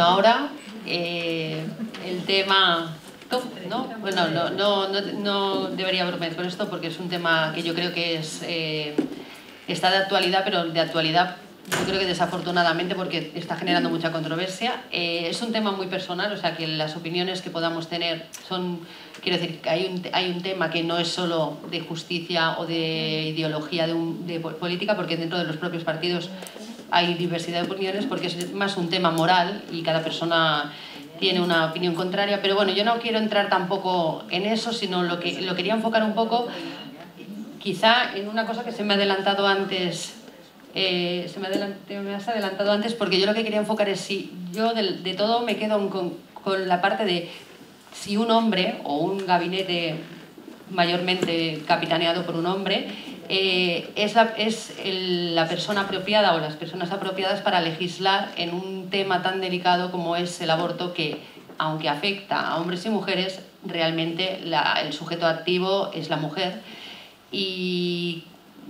ahora el tema... ¿no? Bueno, no debería bromear con esto porque es un tema que yo creo que está de actualidad, pero de actualidad yo creo que desafortunadamente porque está generando mucha controversia. Es un tema muy personal, o sea que las opiniones que podamos tener son... Quiero decir, que hay un tema que no es solo de justicia o de ideología de política, porque dentro de los propios partidos hay diversidad de opiniones, porque es más un tema moral y cada persona tiene una opinión contraria. Pero bueno, yo no quiero entrar tampoco en eso, sino lo quería enfocar un poco quizá en una cosa que se me ha adelantado antes. Me has adelantado antes, porque yo lo que quería enfocar es si yo de todo me quedo con la parte de si un hombre o un gabinete mayormente capitaneado por un hombre es la persona apropiada o las personas apropiadas para legislar en un tema tan delicado como es el aborto, que aunque afecta a hombres y mujeres, realmente el sujeto activo es la mujer. Y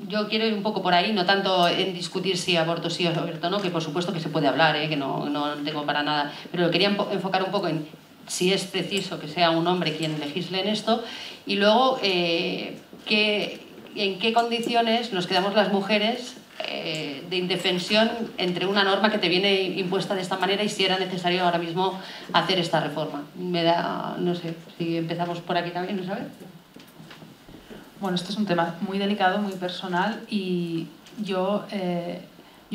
yo quiero ir un poco por ahí, no tanto en discutir si aborto sí o aborto no, que por supuesto que se puede hablar, que no tengo para nada, pero quería enfocar un poco en si es preciso que sea un hombre quien legisle en esto, y luego en qué condiciones nos quedamos las mujeres de indefensión entre una norma que te viene impuesta de esta manera y si era necesario ahora mismo hacer esta reforma. No sé, si empezamos por aquí también, ¿no sabes? Bueno, esto es un tema muy delicado, muy personal, y yo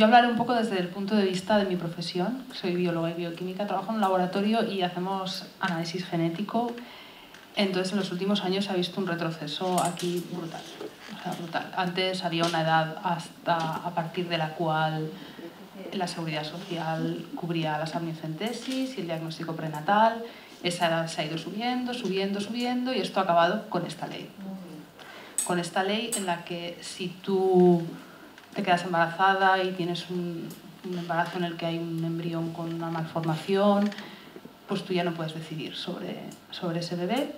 hablaré un poco desde el punto de vista de mi profesión. Soy bióloga y bioquímica, trabajo en un laboratorio y hacemos análisis genético. Entonces, en los últimos años se ha visto un retroceso aquí brutal. O sea, brutal. Antes había una edad a partir de la cual la seguridad social cubría las amniocentesis y el diagnóstico prenatal. Esa edad se ha ido subiendo, subiendo, subiendo, y esto ha acabado con esta ley. Con esta ley en la que si tú te quedas embarazada y tienes un embarazo en el que hay un embrión con una malformación, pues tú ya no puedes decidir sobre ese bebé.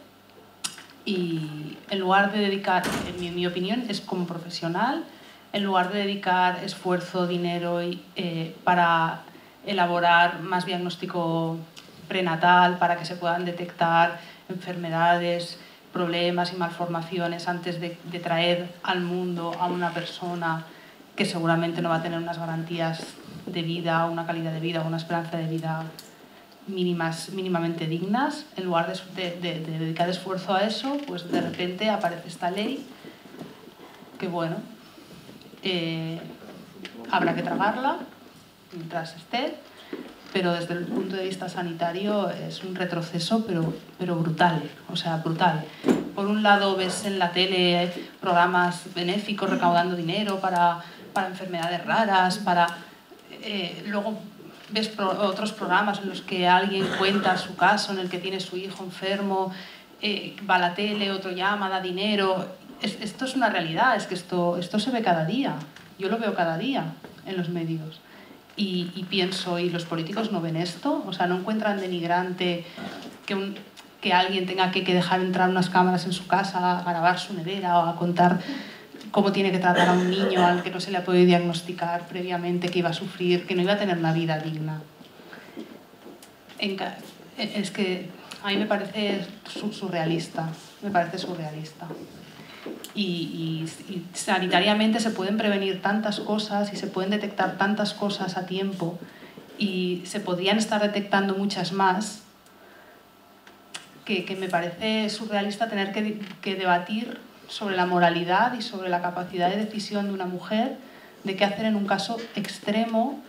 Y en lugar de dedicar, en mi opinión, es como profesional, en lugar de dedicar esfuerzo, dinero para elaborar más diagnóstico prenatal, para que se puedan detectar enfermedades, problemas y malformaciones antes de traer al mundo a una persona que seguramente no va a tener unas garantías de vida, una calidad de vida, una esperanza de vida mínimamente dignas, en lugar de dedicar esfuerzo a eso, pues de repente aparece esta ley que, bueno, habrá que tragarla mientras esté, pero desde el punto de vista sanitario es un retroceso, pero brutal, o sea, brutal. Por un lado ves en la tele programas benéficos recaudando dinero para enfermedades raras, luego ves otros programas en los que alguien cuenta su caso en el que tiene su hijo enfermo, va a la tele, otro llama, da dinero. Esto es una realidad, es que esto se ve cada día, yo lo veo cada día en los medios. Y pienso, ¿y los políticos no ven esto? O sea, ¿no encuentran denigrante que alguien tenga que dejar entrar unas cámaras en su casa a grabar su nevera o a contar cómo tiene que tratar a un niño al que no se le ha podido diagnosticar previamente que iba a sufrir, que no iba a tener una vida digna? Es que a mí me parece surrealista, me parece surrealista. Y sanitariamente se pueden prevenir tantas cosas y se pueden detectar tantas cosas a tiempo y se podrían estar detectando muchas más, que me parece surrealista tener que debatir sobre la moralidad y sobre la capacidad de decisión de una mujer de qué hacer en un caso extremo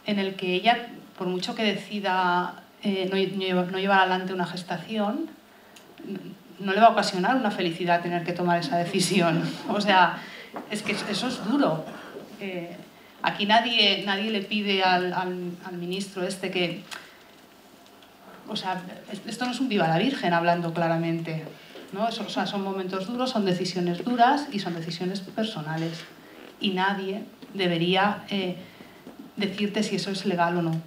en el que ella, por mucho que decida no llevar adelante una gestación, no le va a ocasionar una felicidad tener que tomar esa decisión. O sea, es que eso es duro. Aquí nadie le pide al ministro que... O sea, esto no es un viva la Virgen, hablando claramente, ¿no? O sea, son momentos duros, son decisiones duras y son decisiones personales. Y nadie debería decirte si eso es legal o no.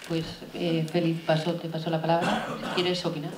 Pues Félix, te paso la palabra. ¿Quieres opinar?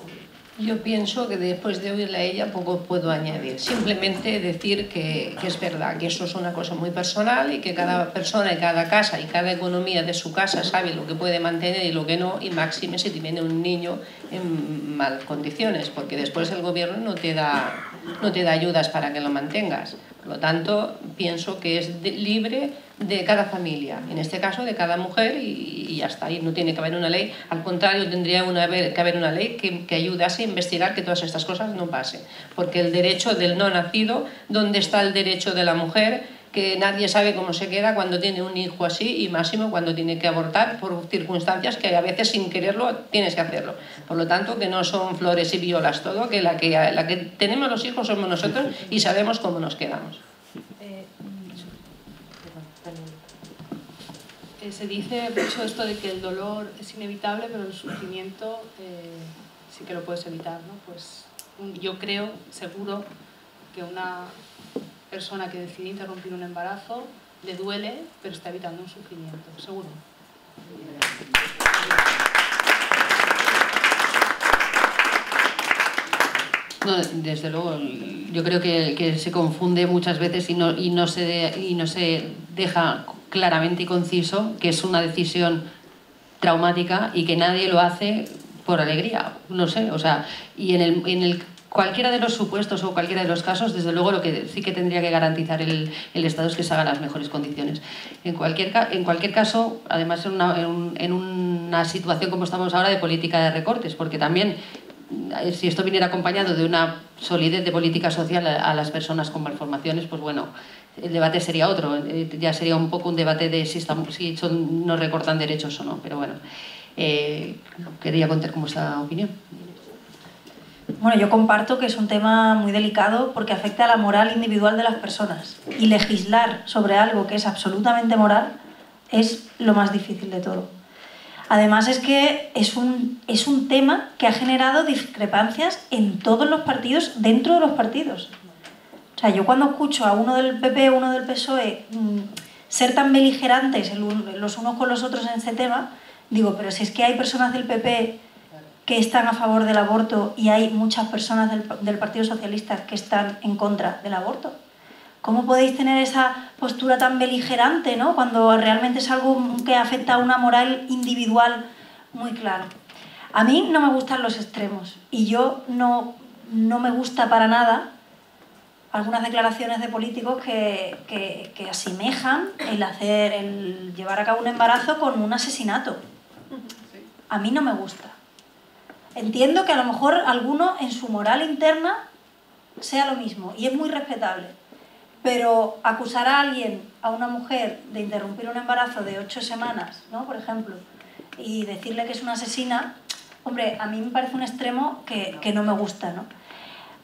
Yo pienso que después de oírla a ella poco puedo añadir. Simplemente decir que es verdad, que eso es una cosa muy personal y que cada persona y cada casa y cada economía de su casa sabe lo que puede mantener y lo que no, y máxime si tiene un niño en malas condiciones, porque después el gobierno no te da ayudas para que lo mantengas. Por lo tanto, pienso que es libre de cada familia, en este caso de cada mujer, y ya está. Y no tiene que haber una ley, al contrario, tendría que haber una ley que ayudase a investigar que todas estas cosas no pasen. Porque el derecho del no nacido, ¿dónde está el derecho de la mujer? Que nadie sabe cómo se queda cuando tiene un hijo así, y máximo cuando tiene que abortar por circunstancias que a veces sin quererlo tienes que hacerlo. Por lo tanto, que no son flores y violas todo, que la que tenemos los hijos somos nosotros y sabemos cómo nos quedamos. Se dice mucho esto de que el dolor es inevitable, pero el sufrimiento sí que lo puedes evitar, ¿no? Pues yo creo, seguro, que una persona que decide interrumpir un embarazo le duele, pero está evitando un sufrimiento, seguro. No, desde luego, yo creo que se confunde muchas veces y no se deja claramente y conciso que es una decisión traumática y que nadie lo hace por alegría, no sé, o sea, y en cualquiera de los supuestos o cualquiera de los casos, desde luego lo que sí que tendría que garantizar el Estado es que se hagan las mejores condiciones. En cualquier caso, además en una situación como estamos ahora de política de recortes, porque también si esto viniera acompañado de una solidez de política social a las personas con malformaciones, pues bueno, el debate sería otro, ya sería un poco un debate de si no recortan derechos o no, pero bueno, quería contar como esta opinión. Bueno, yo comparto que es un tema muy delicado porque afecta a la moral individual de las personas, y legislar sobre algo que es absolutamente moral es lo más difícil de todo. Además es que es un tema que ha generado discrepancias en todos los partidos, dentro de los partidos. O sea, yo cuando escucho a uno del PP, uno del PSOE, ser tan beligerantes los unos con los otros en este tema, digo, pero si es que hay personas del PP que están a favor del aborto y hay muchas personas del Partido Socialista que están en contra del aborto. ¿Cómo podéis tener esa postura tan beligerante, ¿no?, cuando realmente es algo que afecta a una moral individual muy clara? A mí no me gustan los extremos y yo no me gusta para nada algunas declaraciones de políticos que asemejan el llevar a cabo un embarazo con un asesinato. A mí no me gusta. Entiendo que a lo mejor alguno en su moral interna sea lo mismo y es muy respetable. Pero acusar a alguien, a una mujer, de interrumpir un embarazo de 8 semanas, ¿no?, por ejemplo, y decirle que es una asesina, hombre, a mí me parece un extremo que no me gusta, ¿no?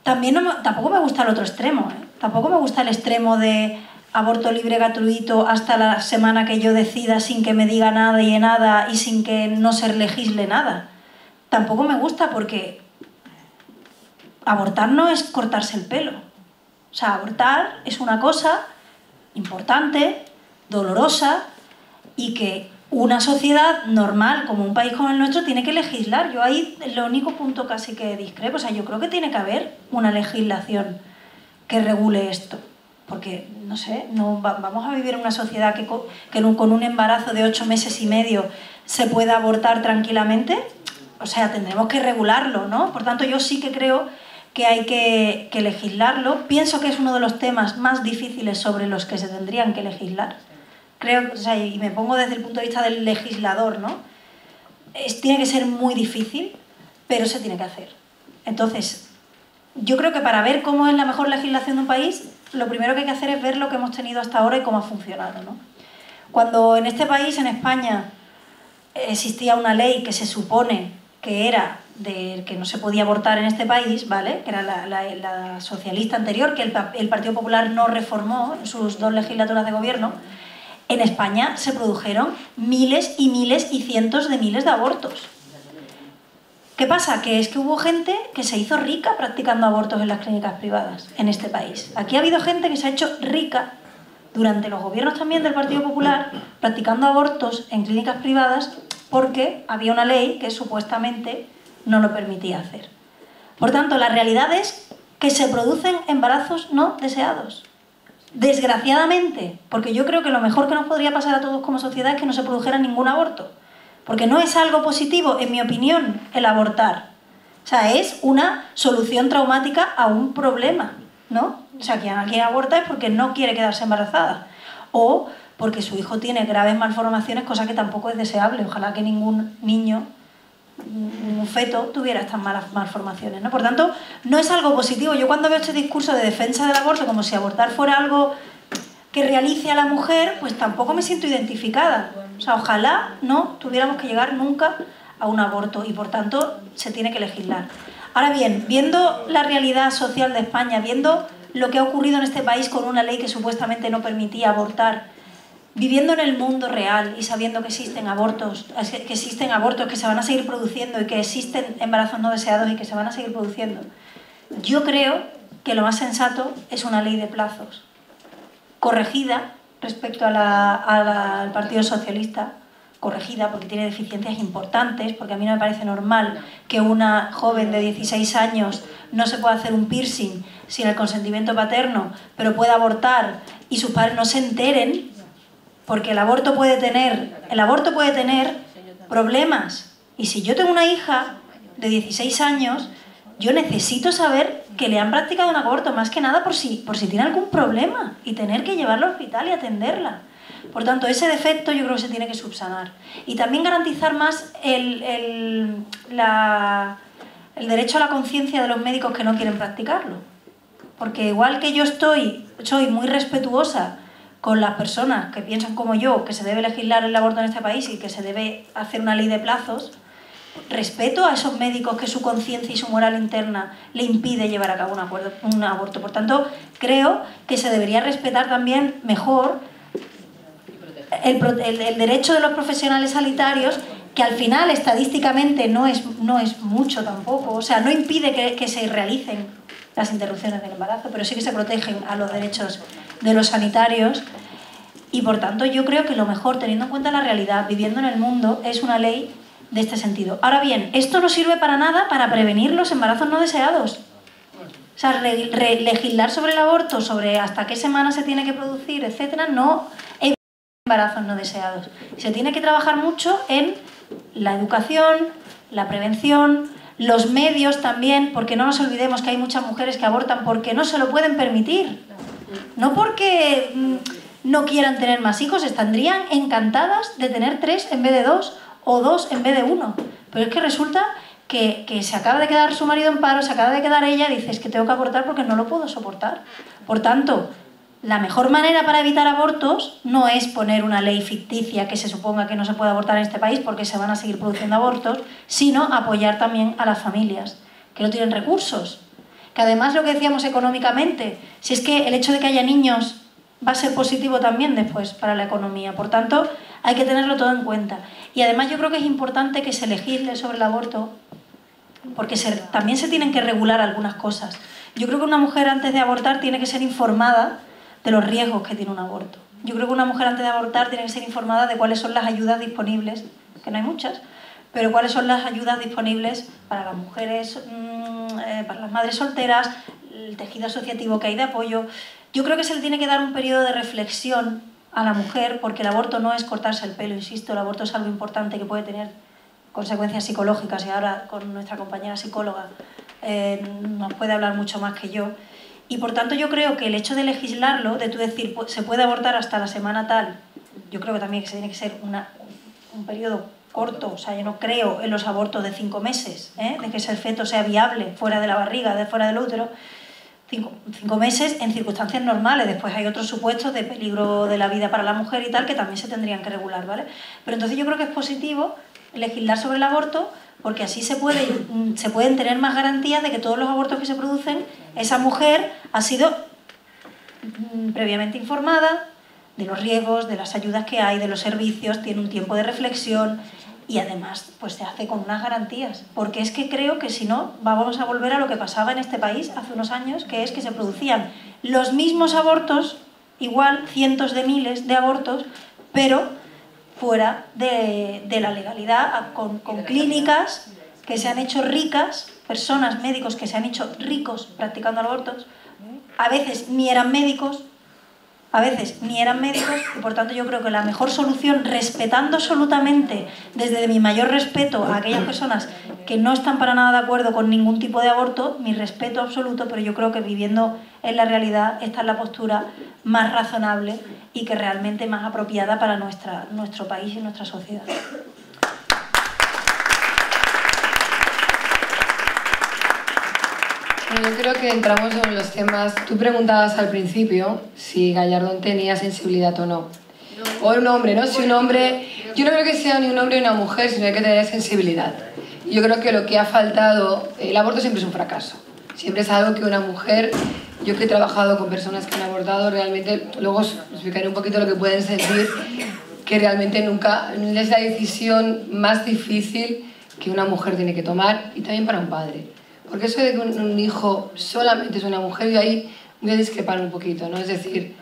Tampoco me gusta el otro extremo, ¿eh? Tampoco me gusta el extremo de aborto libre gratuito hasta la semana que yo decida, sin que me diga nada y sin que no se legisle nada. Tampoco me gusta, porque abortar no es cortarse el pelo. O sea, abortar es una cosa importante, dolorosa, y que una sociedad normal, como un país como el nuestro, tiene que legislar. Yo ahí es el único punto casi que discrepo. O sea, yo creo que tiene que haber una legislación que regule esto. Porque, no sé, vamos a vivir en una sociedad que con un embarazo de 8 meses y medio se pueda abortar tranquilamente. O sea, tendremos que regularlo, ¿no? Por tanto, yo sí que creo que hay que legislarlo. Pienso que es uno de los temas más difíciles sobre los que se tendrían que legislar. Creo, o sea, y me pongo desde el punto de vista del legislador, ¿no? Tiene que ser muy difícil, pero se tiene que hacer. Entonces, yo creo que para ver cómo es la mejor legislación de un país, lo primero que hay que hacer es ver lo que hemos tenido hasta ahora y cómo ha funcionado, ¿no? Cuando en este país, en España, existía una ley que se supone que era de que no se podía abortar en este país, ¿vale?, que era la socialista anterior, que el Partido Popular no reformó en sus 2 legislaturas de gobierno, en España se produjeron miles y miles y cientos de miles de abortos. ¿Qué pasa? Que es que hubo gente que se hizo rica practicando abortos en las clínicas privadas en este país. Aquí ha habido gente que se ha hecho rica durante los gobiernos también del Partido Popular practicando abortos en clínicas privadas porque había una ley que supuestamente no lo permitía hacer. Por tanto, la realidad es que se producen embarazos no deseados. Desgraciadamente, porque yo creo que lo mejor que nos podría pasar a todos como sociedad es que no se produjera ningún aborto. Porque no es algo positivo, en mi opinión, el abortar. O sea, es una solución traumática a un problema, ¿no? O sea, quien alguien aborta es porque no quiere quedarse embarazada. O porque su hijo tiene graves malformaciones, cosa que tampoco es deseable. Ojalá que ningún niño, un feto, tuviera estas malas malformaciones, ¿no? Por tanto, no es algo positivo. Yo cuando veo este discurso de defensa del aborto como si abortar fuera algo que realice a la mujer, pues tampoco me siento identificada. O sea, ojalá no tuviéramos que llegar nunca a un aborto y por tanto se tiene que legislar. Ahora bien, viendo la realidad social de España, viendo lo que ha ocurrido en este país con una ley que supuestamente no permitía abortar, viviendo en el mundo real y sabiendo que existen abortos que se van a seguir produciendo y que existen embarazos no deseados y que se van a seguir produciendo, yo creo que lo más sensato es una ley de plazos, corregida respecto al Partido Socialista, corregida porque tiene deficiencias importantes, porque a mí no me parece normal que una joven de 16 años no se pueda hacer un piercing sin el consentimiento paterno, pero pueda abortar y sus padres no se enteren, porque el aborto puede tener problemas. Y si yo tengo una hija de 16 años, yo necesito saber que le han practicado un aborto, más que nada por si tiene algún problema y tener que llevarla al hospital y atenderla. Por tanto, ese defecto yo creo que se tiene que subsanar. Y también garantizar más el derecho a la conciencia de los médicos que no quieren practicarlo. Porque igual que yo soy muy respetuosa con las personas que piensan como yo, que se debe legislar el aborto en este país y que se debe hacer una ley de plazos, respeto a esos médicos que su conciencia y su moral interna le impide llevar a cabo un aborto. Por tanto, creo que se debería respetar también mejor el derecho de los profesionales sanitarios, que al final estadísticamente no es mucho tampoco, o sea, no impide que se realicen las interrupciones del embarazo, pero sí que se protegen a los derechos de los sanitarios. Y por tanto yo creo que lo mejor, teniendo en cuenta la realidad, viviendo en el mundo, es una ley de este sentido. Ahora bien, esto no sirve para nada para prevenir los embarazos no deseados. O sea, legislar sobre el aborto, sobre hasta qué semana se tiene que producir, etcétera, no evita embarazos no deseados. Se tiene que trabajar mucho en la educación, la prevención, los medios también, porque no nos olvidemos que hay muchas mujeres que abortan porque no se lo pueden permitir. No porque no quieran tener más hijos, estarían encantadas de tener 3 en vez de 2 o 2 en vez de 1. Pero es que resulta que se acaba de quedar su marido en paro, se acaba de quedar ella y dice, es que tengo que abortar porque no lo puedo soportar. Por tanto, la mejor manera para evitar abortos no es poner una ley ficticia que se suponga que no se puede abortar en este país porque se van a seguir produciendo abortos, sino apoyar también a las familias que no tienen recursos. Que además lo que decíamos económicamente, si es que el hecho de que haya niños va a ser positivo también después para la economía. Por tanto, hay que tenerlo todo en cuenta. Y además yo creo que es importante que se legisle sobre el aborto porque también se tienen que regular algunas cosas. Yo creo que una mujer antes de abortar tiene que ser informada de los riesgos que tiene un aborto. Yo creo que una mujer antes de abortar tiene que ser informada de cuáles son las ayudas disponibles, que no hay muchas, pero cuáles son las ayudas disponibles para las mujeres, para las madres solteras, el tejido asociativo que hay de apoyo. Yo creo que se le tiene que dar un periodo de reflexión a la mujer, porque el aborto no es cortarse el pelo, insisto, el aborto es algo importante que puede tener consecuencias psicológicas, y ahora con nuestra compañera psicóloga nos puede hablar mucho más que yo. Y por tanto yo creo que el hecho de legislarlo, de tú decir, se puede abortar hasta la semana tal, yo creo que también que se tiene que ser un periodo corto, o sea, yo no creo en los abortos de 5 meses, de que ese feto sea viable fuera de la barriga, fuera del útero. 5 meses en circunstancias normales. Después hay otros supuestos de peligro de la vida para la mujer y tal que también se tendrían que regular, ¿vale? Pero entonces yo creo que es positivo legislar sobre el aborto, porque así se pueden tener más garantías de que todos los abortos que se producen, esa mujer ha sido previamente informada de los riesgos, de las ayudas que hay, de los servicios, tiene un tiempo de reflexión y además pues se hace con unas garantías, porque es que creo que si no vamos a volver a lo que pasaba en este país hace unos años, que es que se producían los mismos abortos, igual cientos de miles de abortos, pero fuera de la legalidad, con clínicas que se han hecho ricas, personas, médicos que se han hecho ricos practicando abortos, a veces ni eran médicos, y por tanto yo creo que la mejor solución, respetando absolutamente, desde mi mayor respeto a aquellas personas que no están para nada de acuerdo con ningún tipo de aborto, mi respeto absoluto, pero yo creo que viviendo en la realidad esta es la postura más razonable y que realmente más apropiada para nuestro país y nuestra sociedad. Bueno, yo creo que entramos en los temas. Tú preguntabas al principio si Gallardón tenía sensibilidad o no. O un hombre, ¿no? Si un hombre... Yo no creo que sea ni un hombre ni una mujer, sino que tener sensibilidad. Y yo creo que lo que ha faltado... El aborto siempre es un fracaso. Siempre es algo que una mujer... Yo que he trabajado con personas que han abortado, realmente... Luego os explicaré un poquito lo que pueden sentir, que realmente nunca... Es la decisión más difícil que una mujer tiene que tomar, y también para un padre. Porque eso de que un hijo solamente es una mujer, yo ahí voy a discrepar un poquito, ¿no? Es decir,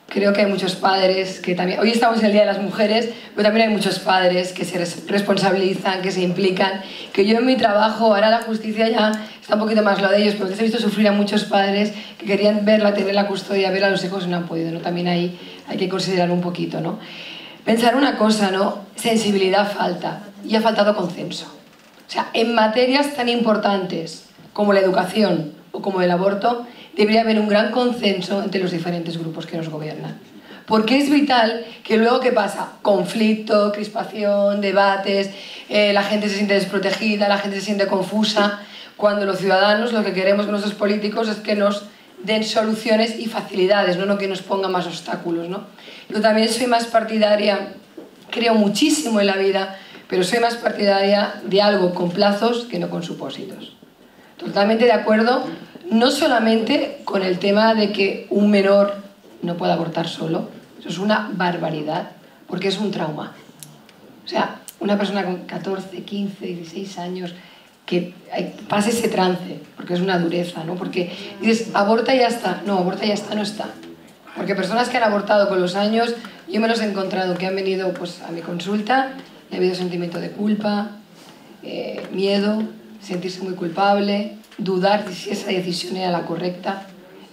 creo que hay muchos padres que también... Hoy estamos en el Día de las Mujeres, pero también hay muchos padres que se responsabilizan, que se implican, que yo en mi trabajo, ahora la justicia ya está un poquito más lo de ellos, pero he visto sufrir a muchos padres que querían verla, tener la custodia, ver a los hijos y no han podido, ¿no? También ahí hay que considerar un poquito, ¿no? Pensar una cosa, ¿no? Sensibilidad falta, y ha faltado consenso. O sea, en materias tan importantes como la educación o como el aborto, debería haber un gran consenso entre los diferentes grupos que nos gobiernan. Porque es vital que luego, ¿qué pasa? Conflicto, crispación, debates, la gente se siente desprotegida, la gente se siente confusa, cuando los ciudadanos lo que queremos con nuestros políticos es que nos den soluciones y facilidades, no que nos pongan más obstáculos, ¿no? Yo también soy más partidaria, creo muchísimo en la vida, pero soy más partidaria de algo con plazos que no con supósitos. Totalmente de acuerdo, no solamente con el tema de que un menor no pueda abortar solo, eso es una barbaridad, porque es un trauma. O sea, una persona con 14, 15, 16 años que pase ese trance, porque es una dureza, ¿no? Porque dices, aborta y ya está. No, aborta y ya está, no está. Porque personas que han abortado con los años, yo me los he encontrado que han venido pues, a mi consulta y ha habido sentimiento de culpa, miedo, sentirse muy culpable, dudar de si esa decisión era la correcta.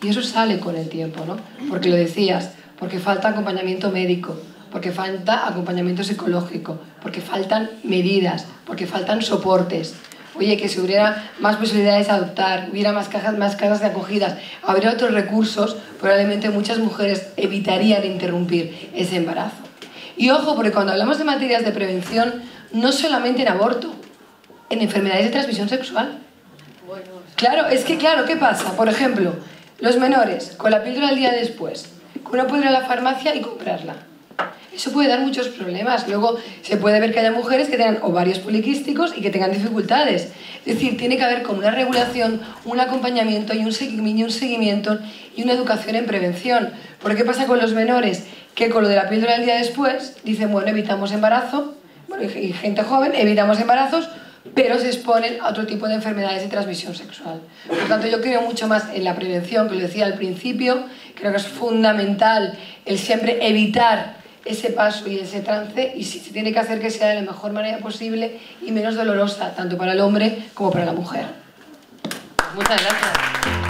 Y eso sale con el tiempo, ¿no? Porque lo decías, porque falta acompañamiento médico, porque falta acompañamiento psicológico, porque faltan medidas, porque faltan soportes. Oye, que si hubiera más posibilidades de adoptar, hubiera más casas de acogidas, habría otros recursos, probablemente muchas mujeres evitarían interrumpir ese embarazo. Y ojo, porque cuando hablamos de materias de prevención, no solamente en aborto, en enfermedades de transmisión sexual. Claro, es que claro, ¿qué pasa? Por ejemplo, los menores, con la píldora al día después, que uno puede ir a la farmacia y comprarla. Eso puede dar muchos problemas. Luego se puede ver que haya mujeres que tengan ovarios poliquísticos y que tengan dificultades. Es decir, tiene que haber como una regulación, un acompañamiento y un seguimiento y una educación en prevención. Porque ¿qué pasa con los menores? Que con lo de la píldora al día después dicen, bueno, evitamos embarazo, bueno, y gente joven, evitamos embarazos, pero se exponen a otro tipo de enfermedades de transmisión sexual. Por lo tanto, yo creo mucho más en la prevención, que lo decía al principio, creo que es fundamental el siempre evitar ese paso y ese trance, y si se tiene que hacer que sea de la mejor manera posible y menos dolorosa, tanto para el hombre como para la mujer. Muchas gracias.